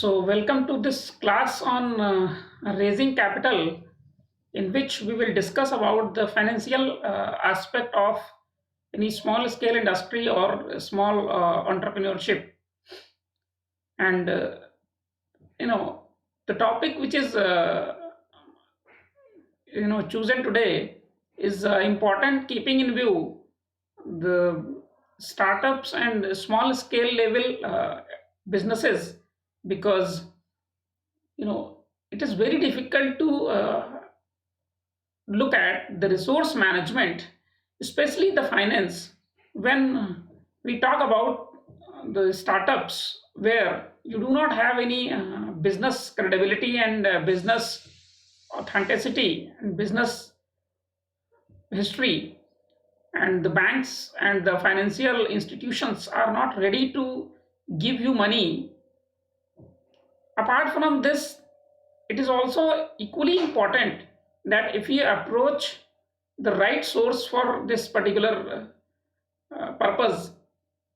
Welcome to this class on raising capital, in which we will discuss about the financial aspect of any small scale industry or small entrepreneurship. And you know, the topic which is chosen today is important, keeping in view the startups and small scale level businesses, because it is very difficult to look at the resource management, especially the finance, when we talk about the startups where you do not have any business credibility and business authenticity and business history, and the banks and the financial institutions are not ready to give you money. Apart from this, it is also equally important that if you approach the right source for this particular purpose,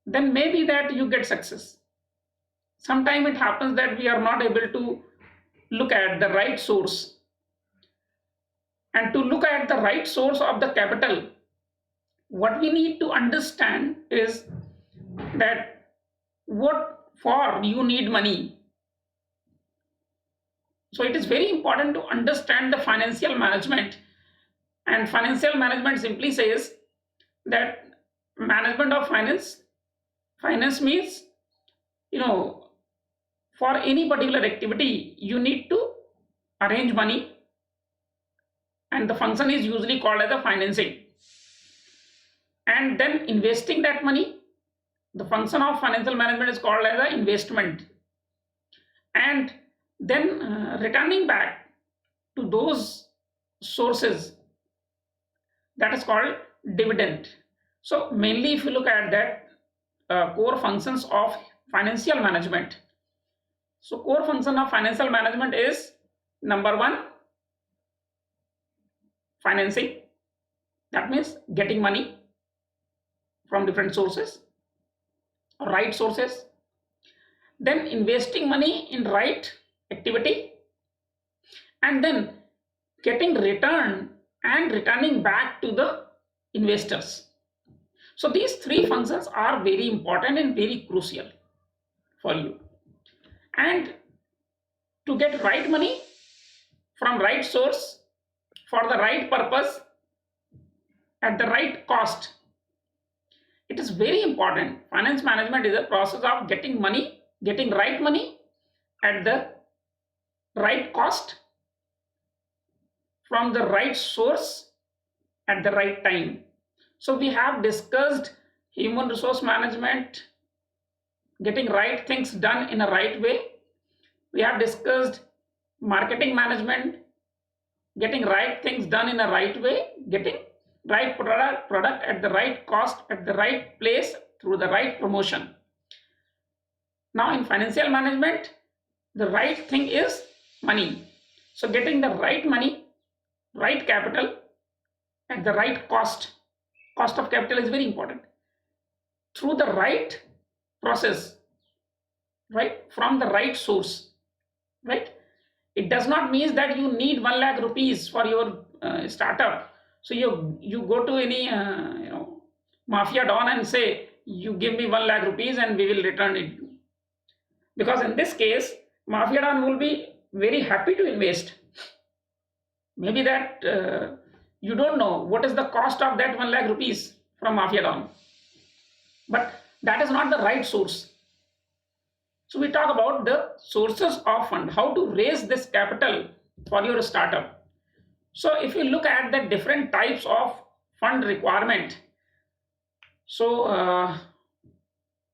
then maybe that you get success. Sometimes it happens that we are not able to look at the right source, and to look at the right source of the capital, what we need to understand is that what for you need money. So it is very important to understand the financial management. And financial management simply says that management of finance means, you know, for any particular activity, you need to arrange money, and the function is usually called as a financing. And then investing that money, the function of financial management is called as an investment. And then returning back to those sources, that is called dividend. So mainly if you look at that core functions of financial management, so core function of financial management is number one, financing. That means getting money from different sources, right sources. Then investing money in right activity, and then getting return and returning back to the investors. So these three functions are very important and very crucial for you. And to get right money from right source for the right purpose at the right cost, it is very important. Finance management is a process of getting money, getting right money at the right cost from the right source at the right time. So we have discussed human resource management, getting right things done in a right way. We have discussed marketing management, getting right things done in a right way, getting right product at the right cost at the right place through the right promotion. Now in financial management, the right thing is money. So getting the right money, right capital at the right cost of capital is very important, through the right process, right, from the right source, right. It does not mean that you need 1 lakh rupees for your startup. So you go to any mafia don and say, you give me 1 lakh rupees and we will return it, because in this case mafia don will be very happy to invest. Maybe that you don't know what is the cost of that 1 lakh rupees from mafia don, but that is not the right source. So we talk about the sources of fund, how to raise this capital for your startup. So if you look at the different types of fund requirement, so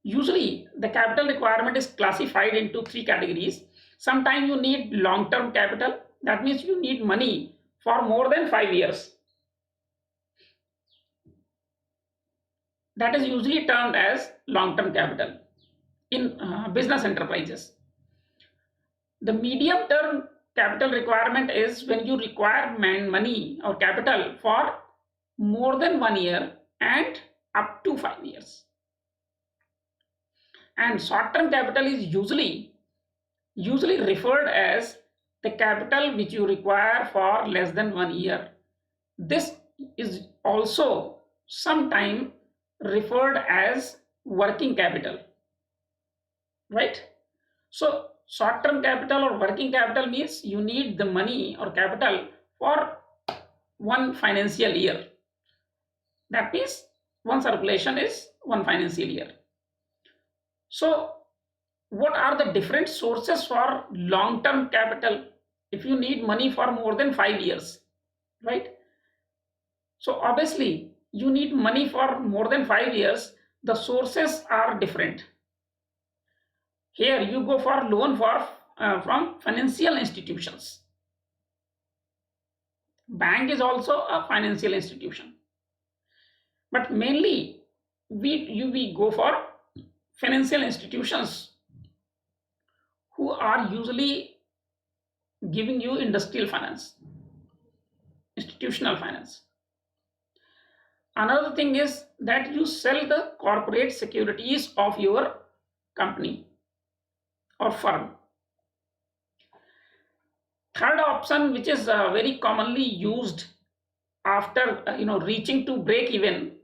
usually the capital requirement is classified into three categories. Sometimes you need long term capital, that means you need money for more than 5 years. That is usually termed as long term capital in business enterprises. The medium term capital requirement is when you require money or capital for more than 1 year and up to 5 years. And short term capital is usually usually referred as the capital which you require for less than 1 year. This is also sometime referred as working capital, right? So short term capital or working capital means you need the money or capital for one financial year. That means one circulation is one financial year. So what are the different sources for long term capital if you need money for more than 5 years, right? So obviously you need money for more than 5 years, the sources are different. Here you go for loan for from financial institutions. Bank is also a financial institution, but mainly we go for financial institutions who are usually giving you industrial finance, institutional finance. Another thing is that you sell the corporate securities of your company or firm. Third option, which is very commonly used after reaching to break even,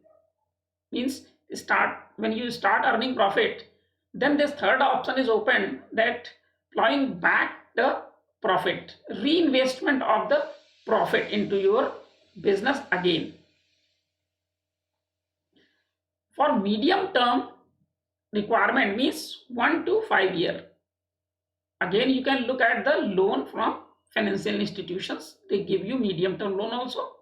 means start when you start earning profit, then this third option is open, that plowing back the profit, reinvestment of the profit into your business again. For medium term requirement means 1 to 5 year. Again, you can look at the loan from financial institutions. They give you medium term loan also.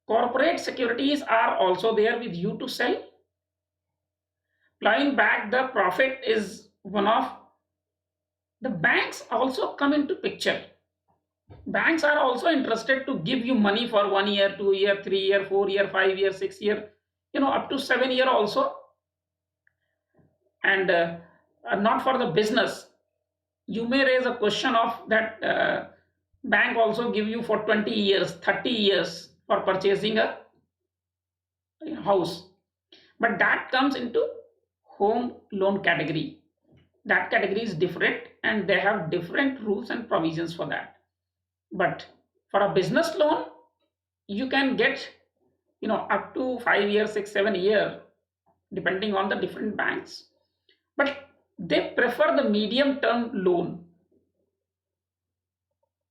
Corporate securities are also there with you to sell. Plowing back the profit is one of the banks also come into picture. Banks are also interested to give you money for 1 year, 2 year, 3 year, 4 year, 5 year, 6 year, up to 7 year also. And not for the business. You may raise a question of that bank also give you for 20 years, 30 years for purchasing a house. But that comes into home loan category. That category is different and they have different rules and provisions for that. But for a business loan, you can get up to 5 years, 6, 7 year, depending on the different banks. But they prefer the medium term loan.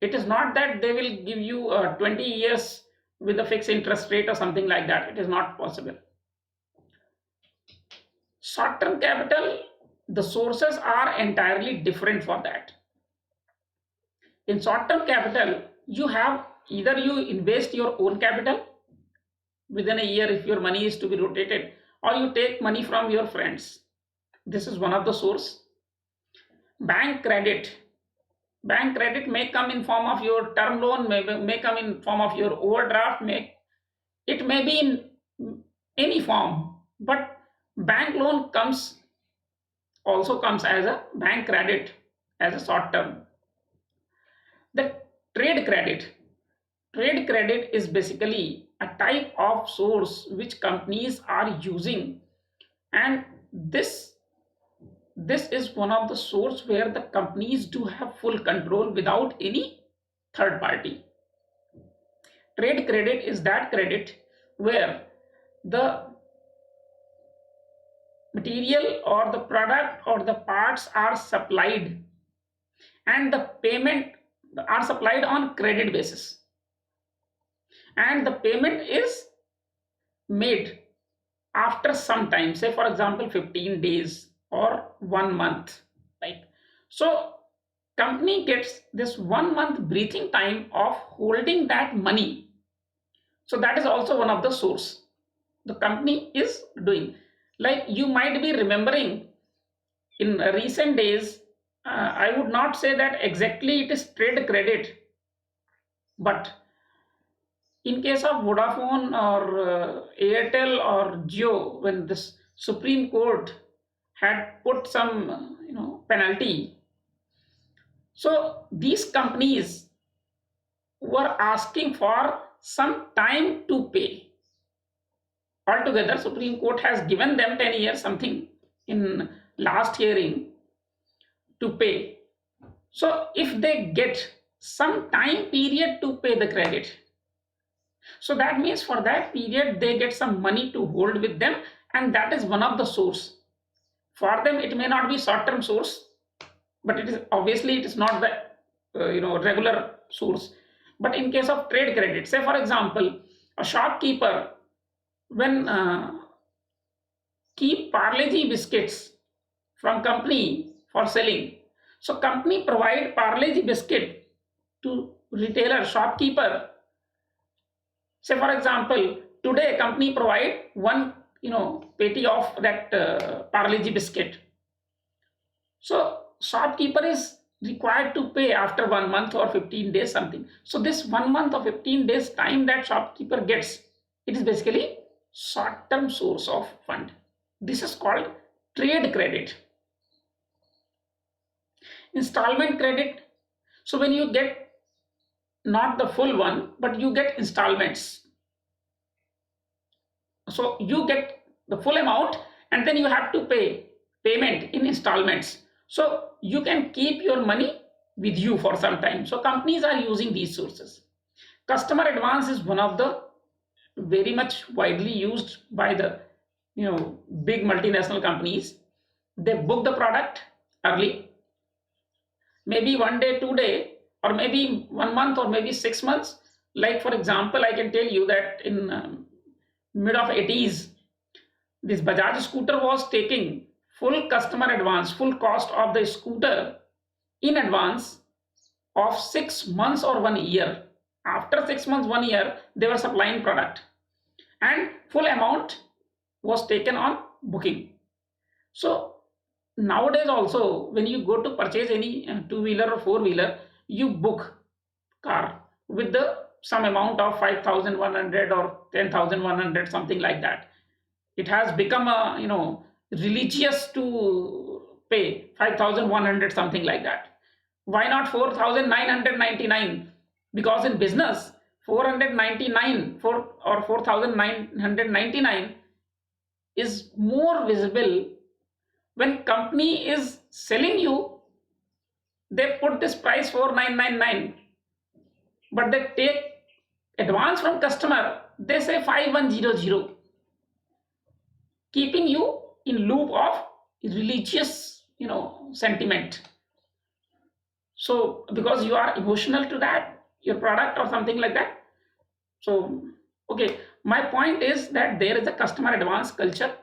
It is not that they will give you 20 years with a fixed interest rate or something like that. It is not possible. Short term capital, the sources are entirely different for that. In short term capital, you have either you invest your own capital within a year if your money is to be rotated, or you take money from your friends. This is one of the source. Bank credit. Bank credit may come in form of your term loan, may come in form of your overdraft, it may be in any form, but bank loan also comes as a bank credit as a short term. The trade credit. Trade credit is basically a type of source which companies are using, and this is one of the source where the companies do have full control without any third party. Trade credit is that credit where the material or the product or the parts are supplied and the payment are supplied on credit basis, and the payment is made after some time, say for example 15 days or 1 month, right? So company gets this 1 month breathing time of holding that money. So that is also one of the source the company is doing. Like you might be remembering in recent days, I would not say that exactly it is trade credit, but in case of Vodafone or Airtel or Jio, when this Supreme Court had put some penalty, so these companies were asking for some time to pay. Altogether, Supreme Court has given them 10 years something in last hearing to pay. So if they get some time period to pay the credit, so that means for that period they get some money to hold with them, and that is one of the source. For them it may not be short term source, but it is obviously it is not the regular source. But in case of trade credit, say for example, a shopkeeper when keep Parle-G biscuits from company for selling. So company provide Parle-G biscuit to retailer shopkeeper. Say for example, today company provide one petty of that Parle-G biscuit. So shopkeeper is required to pay after 1 month or 15 days something. So this 1 month or 15 days time that shopkeeper gets, it is basically short term source of fund. This is called trade credit. Installment credit. So when you get not the full one, but you get installments. So you get the full amount and then you have to pay payment in installments. So you can keep your money with you for some time. So companies are using these sources. Customer advance is one of the very much widely used by the big multinational companies. They book the product early, maybe 1 day, 2 day, or maybe 1 month, or maybe 6 months. Like for example, I can tell you that in mid of 80s, this Bajaj scooter was taking full customer advance, full cost of the scooter in advance of 6 months or 1 year. After 6 months, 1 year, they were supplying product, and full amount was taken on booking. So nowadays also, when you go to purchase any two-wheeler or four-wheeler, you book car with the some amount of 5,100 or 10,100, something like that. It has become a religious to pay 5,100, something like that. Why not 4,999? Because in business, 499 or 4,999 is more visible. When company is selling you, they put this price 4,999, but they take advance from customer, they say 5,100, keeping you in loop of religious sentiment. So because you are emotional to that your product or something like that. So okay, my point is that there is a customer advance culture.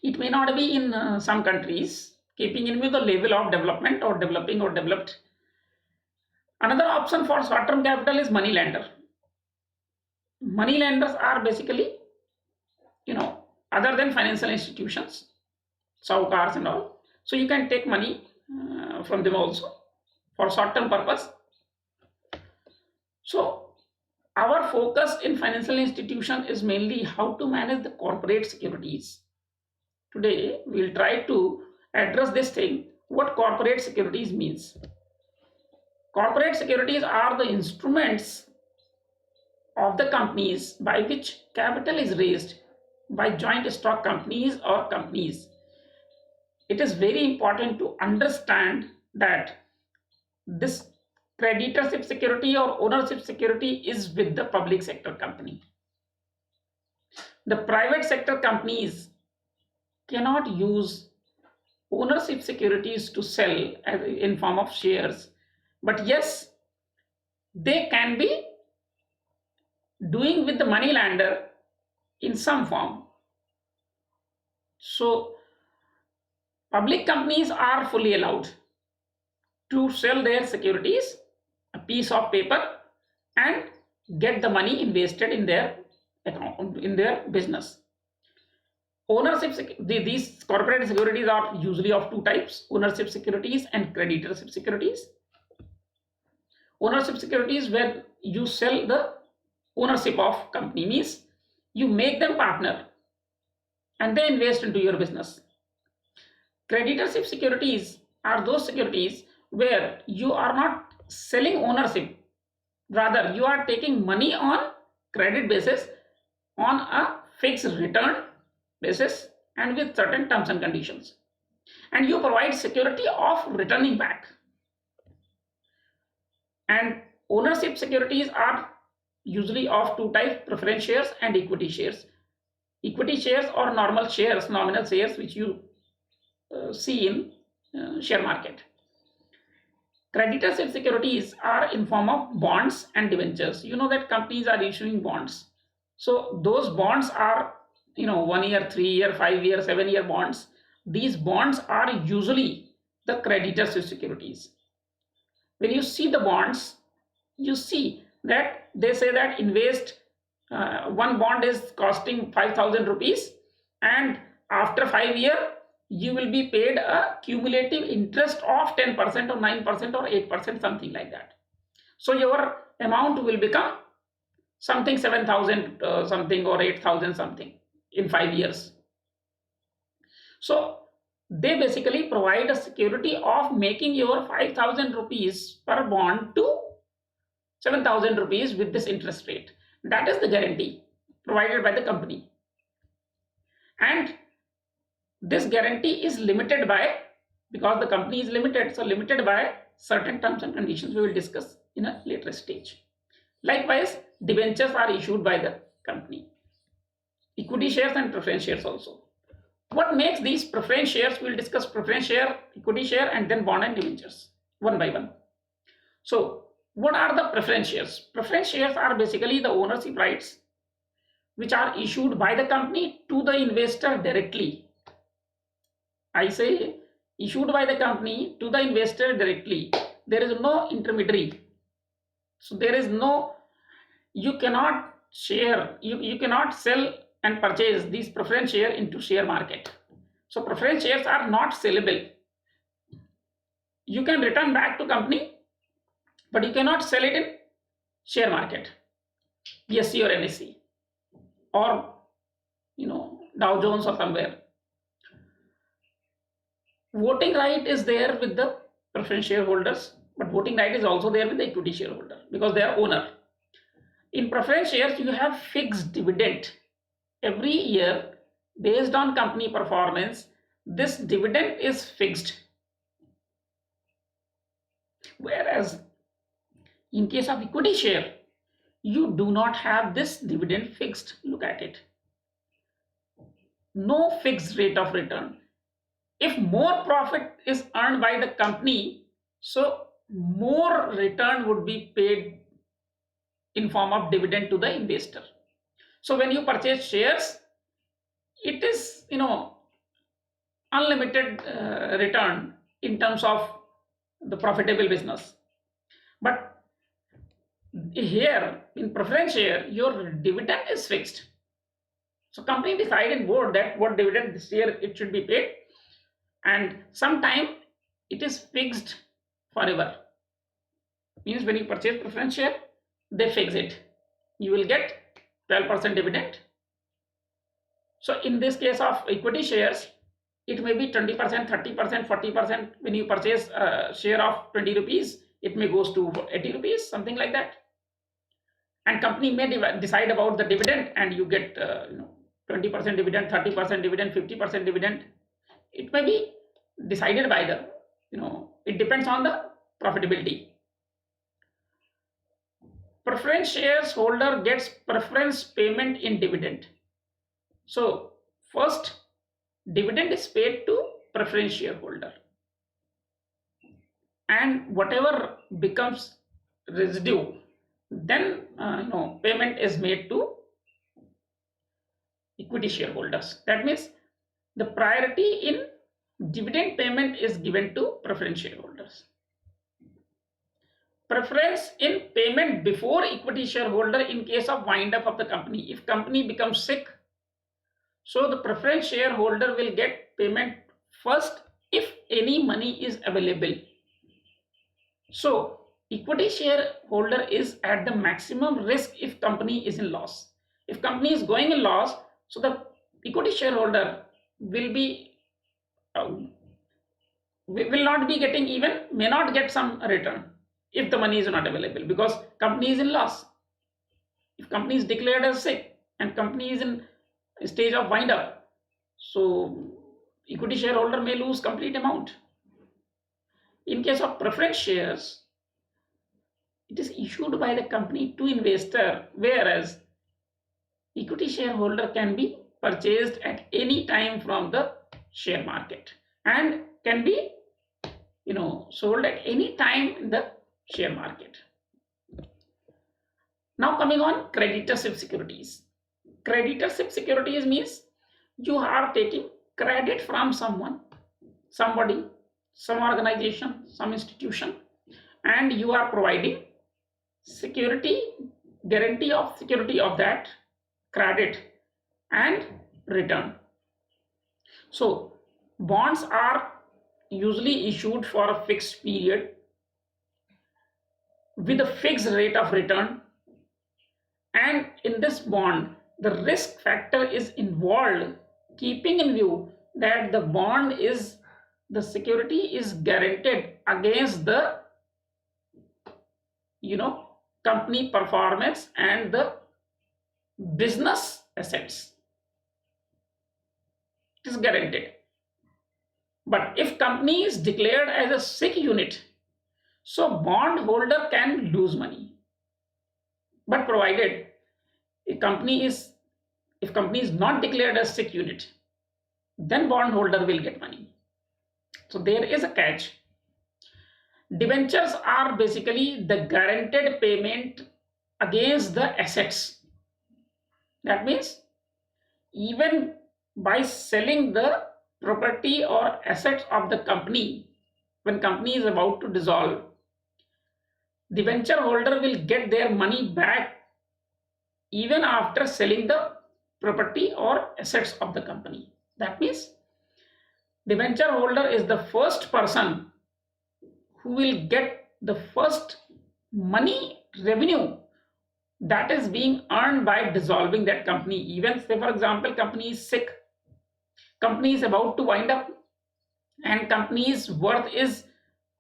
It may not be in some countries, keeping in with the level of development or developing or developed. Another option for short term capital is money lender. Money lenders are basically other than financial institutions, cars and all. So you can take money from them also for short term purpose. So our focus in financial institution is mainly how to manage the corporate securities. Today we'll try to address this thing, what corporate securities means. Corporate securities are the instruments of the companies by which capital is raised by joint stock companies or companies. It is very important to understand that this creditorship security or ownership security is with the public sector company. The private sector companies cannot use ownership securities to sell in form of shares, but yes, they can be doing with the money lender in some form. So public companies are fully allowed to sell their securities, a piece of paper, and get the money invested in their account, in their business. These corporate securities are usually of two types: ownership securities and creditorship securities. Ownership securities, where you sell the ownership of company, means you make them partner and they invest into your business. Creditorship securities are those securities where you are not selling ownership, rather you are taking money on credit basis on a fixed return basis and with certain terms and conditions, and you provide security of returning back. And ownership securities are usually of two types: preference shares and equity shares. Equity shares or normal shares, nominal shares, which you see in share market. Creditorship securities are in form of bonds and debentures. You know that companies are issuing bonds. So those bonds are, 1 year, 3 year, 5 year, 7 year bonds. These bonds are usually the creditorship securities. When you see the bonds, you see that they say that invest, one bond is costing 5,000 rupees, and after 5 year you will be paid a cumulative interest of 10% or 9% or 8%, something like that. So your amount will become something 7,000 something or 8,000 something in 5 years. So they basically provide a security of making your 5,000 rupees per bond to 7,000 rupees with this interest rate. That is the guarantee provided by the company. And this guarantee is limited by, because the company is limited, so limited by certain terms and conditions we will discuss in a later stage. Likewise, debentures are issued by the company. Equity shares and preference shares also. What makes these preference shares? We will discuss preference share, equity share, and then bond and debentures one by one. So what are the preference shares? Preference shares are basically the ownership rights which are issued by the company to the investor directly. I say issued by the company to the investor directly. There is no intermediary. So there is no, you cannot share, you cannot sell and purchase these preference share into share market. So preference shares are not sellable. You can return back to company, but you cannot sell it in share market, BSE or NSE, or Dow Jones or somewhere. Voting right is there with the preference shareholders, but voting right is also there with the equity shareholder because they are owner. In preference shares, you have fixed dividend every year based on company performance. This dividend is fixed. Whereas in case of equity share, you do not have this dividend fixed. Look at it. No fixed rate of return. If more profit is earned by the company, so more return would be paid in form of dividend to the investor. So when you purchase shares, it is unlimited return in terms of the profitable business. But here in preference share, your dividend is fixed. So company decided board that what dividend this year it should be paid, and sometime it is fixed forever. Means when you purchase preference share, they fix it. You will get 12% dividend. So in this case of equity shares, it may be 20%, 30%, 40%. When you purchase a share of 20 rupees, it may goes to 80 rupees, something like that. And company may decide about the dividend, and you get 20% dividend, 30% dividend, 50% dividend. It may be decided by the, it depends on the profitability. Preference shares holder gets preference payment in dividend. So first dividend is paid to preference shareholder, and whatever becomes residue, then payment is made to equity shareholders. That means the priority in dividend payment is given to preference shareholders. Preference in payment before equity shareholder in case of wind up of the company. If company becomes sick, so the preference shareholder will get payment first if any money is available. So equity shareholder is at the maximum risk if company is in loss. If company is going in loss, so the equity shareholder will be will not be getting, even may not get some return if the money is not available, because company is in loss. If company is declared as sick and company is in a stage of wind up, so equity shareholder may lose complete amount. In case of preference shares, It is issued by the company to investor, whereas equity shareholder can be purchased at any time from the share market and can be sold at any time in the share market. Now coming on creditorship securities. Creditorship securities means you are taking credit from someone, somebody, some organization, some institution, and you are providing security, guarantee of security of that credit and return. So bonds are usually issued for a fixed period with a fixed rate of return, and in this bond the risk factor is involved, keeping in view that the security is guaranteed against the company performance and the business assets. It is guaranteed. But if company is declared as a sick unit, so bond holder can lose money. But provided if company is not declared as sick unit, then bond holder will get money. So there is a catch. Debentures are basically the guaranteed payment against the assets. That means even by selling the property or assets of the company, when company is about to dissolve, debenture holder will get their money back even after selling the property or assets of the company. That means debenture holder is the first person who will get the first money revenue that is being earned by dissolving that company. Even say for example company is sick, company is about to wind up, and company's worth is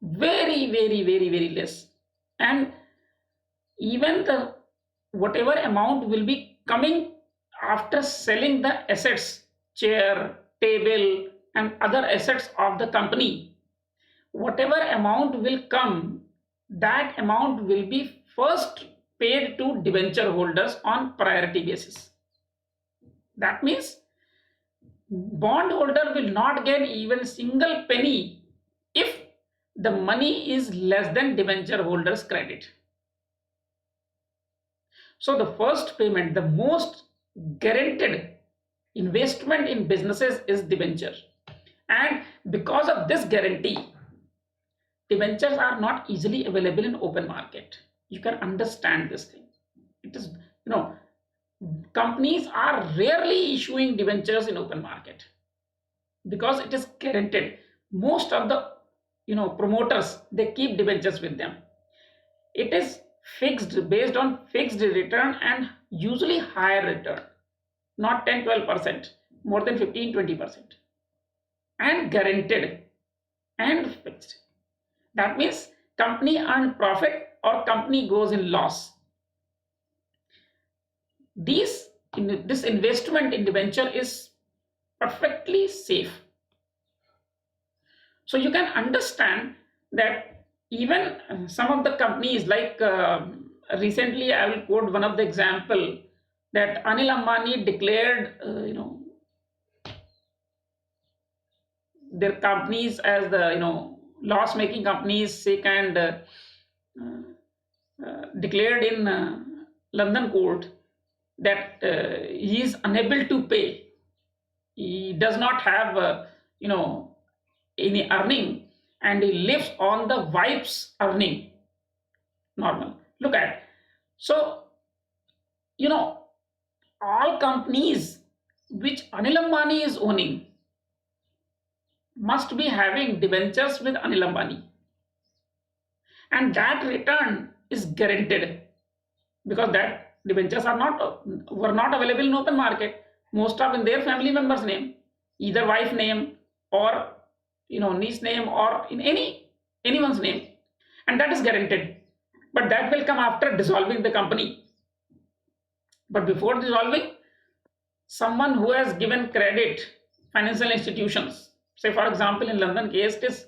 very very very very less, and even the whatever amount will be coming after selling the assets, chair, table and other assets of the company, whatever amount will come, that amount will be first paid to debenture holders on priority basis. That means bond holder will not get even single penny if the money is less than debenture holder's credit. So the first payment, the most guaranteed investment in businesses is debenture, and because of this guarantee, debentures are not easily available in open market. You can understand this thing. It is, companies are rarely issuing debentures in open market because it is guaranteed. Most of the promoters, they keep debentures with them. It is fixed, based on fixed return and usually higher return, not 10-12%, more than 15-20%, and guaranteed and fixed. That means company earn profit or company goes in loss. This investment in debenture is perfectly safe. So you can understand that even some of the companies, like recently I will quote one of the example, that Anil Ambani declared their companies as the loss making companies sick, and declared in London court that he is unable to pay. He does not have any earning, and he lives on the wife's earning. Normal. Look at. So all companies which Anil Ambani is owning must be having debentures with Anil Ambani, and that return is guaranteed because that debentures were not available in open market. Most of in their family members' name, either wife name or niece name or in anyone's name, and that is guaranteed. But that will come after dissolving the company. But before dissolving, someone who has given credit, financial institutions, say for example in London case, it is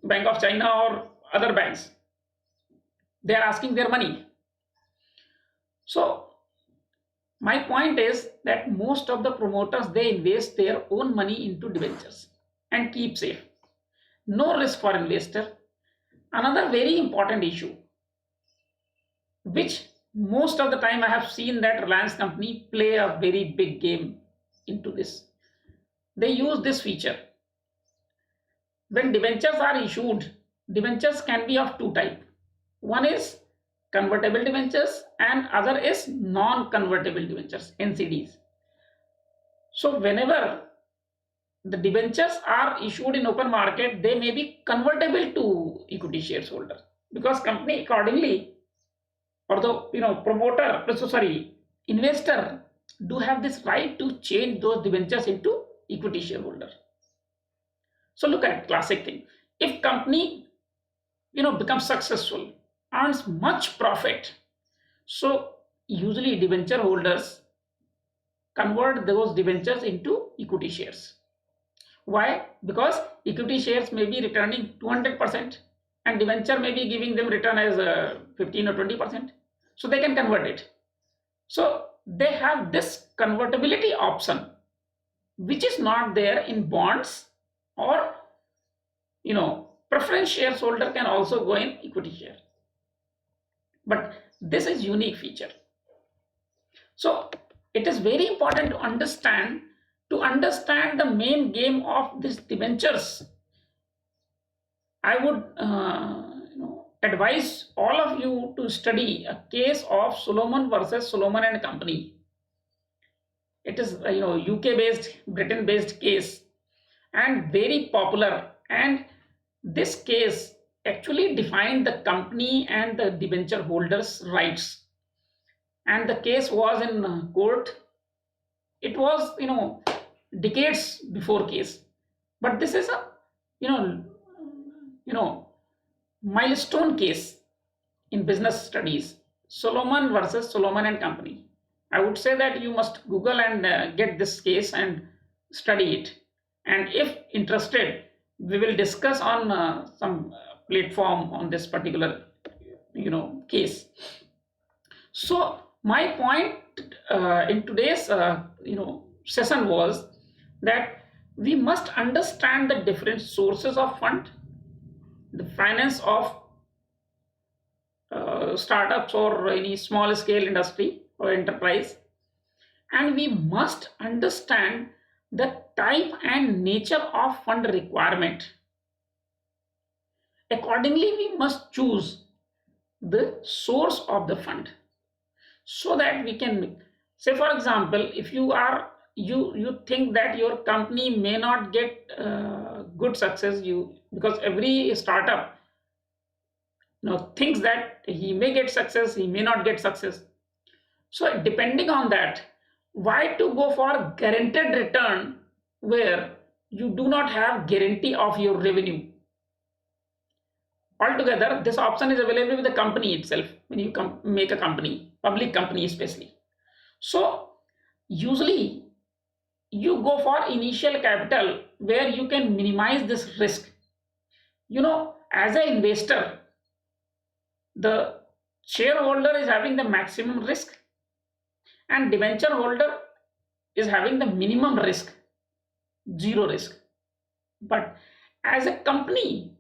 Bank of China or other banks, They are asking their money. So my point is that most of the promoters, they invest their own money into debentures and keep safe. No risk for investor. Another very important issue, which most of the time I have seen that Reliance company play a very big game into this. They use this feature. When debentures are issued, debentures can be of two type. One is convertible debentures and other is non-convertible debentures, NCDs. So whenever the debentures are issued in open market, they may be convertible to equity shareholder, because company accordingly, or the promoter, so sorry, investor do have this right to change those debentures into equity shareholder. So look at classic thing. If company becomes successful, earns much profit, so usually debenture holders convert those debentures into equity shares. Why? Because equity shares may be returning 200% and debenture may be giving them return as 15 or 20%. So they can convert it. So they have this convertibility option, which is not there in bonds, or preference shareholder can also go in equity share. But this is unique feature. So it is very important to understand the main game of these debentures. I would advise all of you to study a case of Solomon versus Solomon and Company. It is UK based, Britain based case, and very popular. And this case actually defined the company and the debenture holders' rights. And the case was in court. It was decades before case, but this is a you know you know milestone case in business studies. Solomon versus Solomon and Company. I would say that you must Google and get this case and study it. And if interested, we will discuss on some platform on this particular case. So my point in today's session was that we must understand the different sources of fund, the finance of startups or any small scale industry or enterprise, and we must understand the type and nature of fund requirement. Accordingly, we must choose the source of the fund, so that we can say, for example, if you think that your company may not get good success, because every startup thinks that he may get success, he may not get success. So depending on that, why to go for guaranteed return where you do not have guarantee of your revenue? Altogether, this option is available with the company itself when you make a company, public company especially. So usually you go for initial capital where you can minimize this risk. As an investor, the shareholder is having the maximum risk and debenture holder is having the minimum risk, zero risk. But as a company,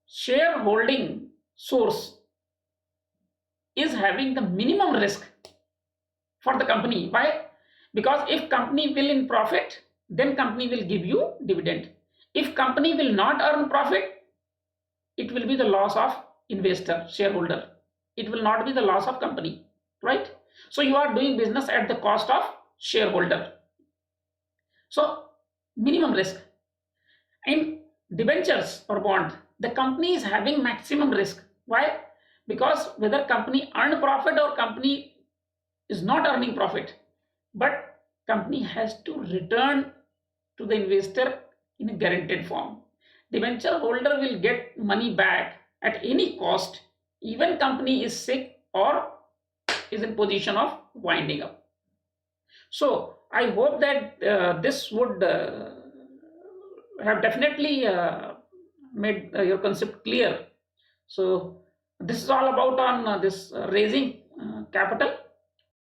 shareholding source is having the minimum risk for the company. Why? Because if company will in profit, then company will give you dividend. If company will not earn profit, it will be the loss of investor, shareholder. It will not be the loss of company, right? So you are doing business at the cost of shareholder. So minimum risk. In debentures or bond, the company is having maximum risk. Why? Because whether company earn profit or company is not earning profit, but company has to return to the investor in a guaranteed form. Debenture holder will get money back at any cost, even company is sick or is in position of winding up. So I hope that this would have definitely made your concept clear. So this is all about on this raising capital.